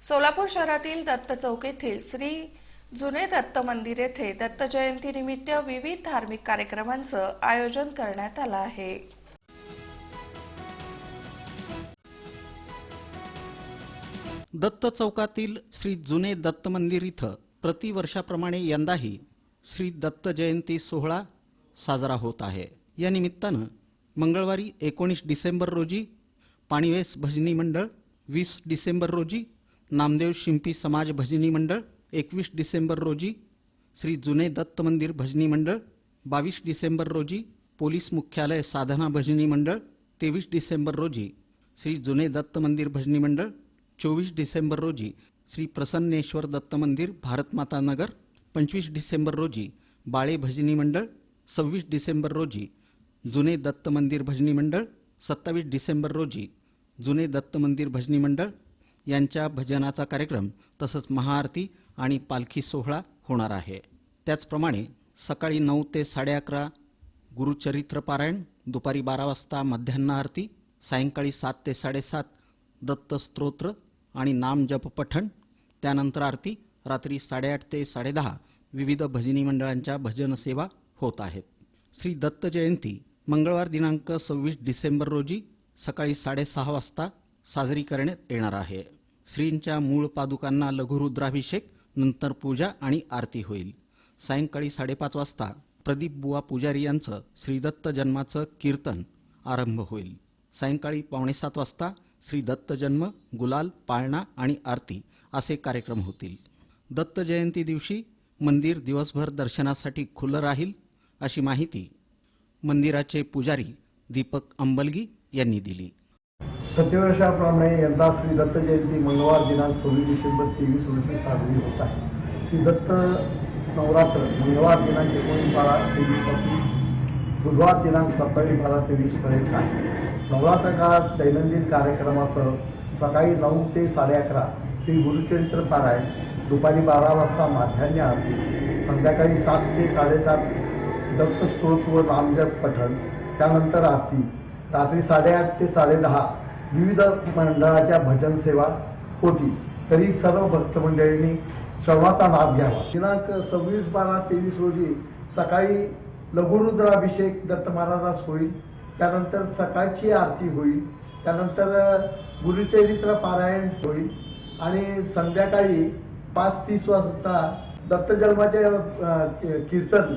सोलापूर शहरातील दत्त चौक येथील श्री जुने दत्त मंदिर येथे दत्त जयंतीनिमित्त विविध धार्मिक कार्यक्रमांचं आयोजन करण्यात आलं आहे। दत्त चौकातील श्री जुने दत्त मंदिर इथं प्रतिवर्षाप्रमाणे यंदाही श्री दत्त जयंती सोहळा साजरा होत आहे। या निमित्तानं मंगळवारी 19 डिसेंबर रोजी पाणीवेस भजनी मंडळ, 20 डिसेंबर रोजी नामदेव शिंपी समाज भजनी मंडळ, 21 डिसेंबर रोजी श्री जुने दत्त मंदिर भजनी मंडळ, 22 डिसेंबर रोजी पोलीस मुख्यालय साधना भजनी मंडळ, 23 डिसेंबर रोजी श्री जुने दत्त मंदिर भजनी मंडळ, 24 डिसेंबर रोजी श्री प्रसन्नेश्वर दत्त मंदिर भारतमाता नगर, 25 डिसेंबर रोजी बाळे भजनी मंडळ, 26 डिसेंबर रोजी जुने दत्त मंदिर भजनी मंडळ, 27 डिसेंबर रोजी जुने दत्त मंदिर भजनी मंडळ यांच्या भजनाचा कार्यक्रम तसंच महाआरती आणि पालखी सोहळा होणार आहे। त्याचप्रमाणे सकाळी 9 ते 11:30 गुरुचरित्र पारायण, दुपारी 12 वाजता मध्यान्ह आरती, सायंकाळी 7 ते 7:30 दत्त स्तोत्र आणि नाम जप पठण, त्यानंतर आरती, रात्री 8:30 ते 10:30 विविध भजनी मंडळांच्या भजन सेवा होत आहेत। श्री दत्त जयंती मंगळवार दिनांक 26 डिसेंबर रोजी सकाळी 6:30 वाजता साजरी करण्यात येणार आहे। श्रींच्या मूळ पादुकांना लघुरुद्राभिषेक, नंतर पूजा आणि आरती होईल। सायंकाळी 5:30 वाजता प्रदीप बुवा पुजारी यांचं श्रीदत्त जन्माचं कीर्तन आरंभ होईल। सायंकाळी 6:45 वाजता श्री दत्त जन्म, गुलाल, पाळणा आणि आरती असे कार्यक्रम होतील। दत्त जयंती दिवशी मंदिर दिवसभर दर्शनासाठी खुलं राहील अशी माहिती मंदिराचे पुजारी दीपक अंबलगी यांनी दिली। प्रतिवर्षाप्रमाणे यंदा श्री दत्त जयंती मंगळवार दिनांक 26 डिसेंबर 23 रोजी साजरी होत आहे। श्री दत्त नवरात्र मंगळवार दिनांक 19/12 पासून बुधवार दिनांक 27/12 पर्यंत आहे। नवरात्र काळात दैनंदिन कार्यक्रमासह सकाळी 9 ते 11:30 श्री गुरुचरित्र पारायण, दुपारी 12 वाजता माध्यान्ह आरती, संध्याकाळी 7 ते 7:30 दत्त स्तोत्र व नामजप पठण, त्यानंतर आरती, रात्री 8:30 ते 10:30 विविध मंडळाच्या भजन सेवा होती। तरी सर्व भक्त मंडळींनी श्रवणाचा लाभ घ्यावा। दिनांक 26/12/23 रोजी सकाळी लघुरुद्राभिषेक दत्त महाराजास होईल, त्यानंतर सकाळची आरती होईल, त्यानंतर गुरुचरित्र पारायण होईल आणि संध्याकाळी 5:30 वाजता दत्त जन्माचे कीर्तन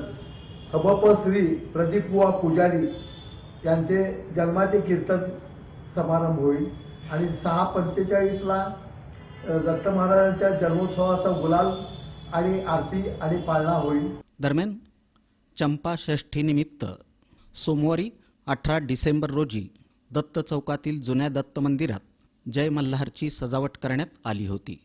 हबप श्री प्रदीप बुवा पुजारी यांचे जन्माचे कीर्तन समारंभ होईल आणि 6:45ला दत्त महाराजांच्या जन्मोत्सवाचा गुलाल आणि आरती आणि पाळणा होईल। दरम्यान चंपा षष्ठीनिमित्त सोमवारी 18 डिसेंबर रोजी दत्त चौकातील जुन्या दत्त मंदिरात जय मल्हारची सजावट करण्यात आली होती।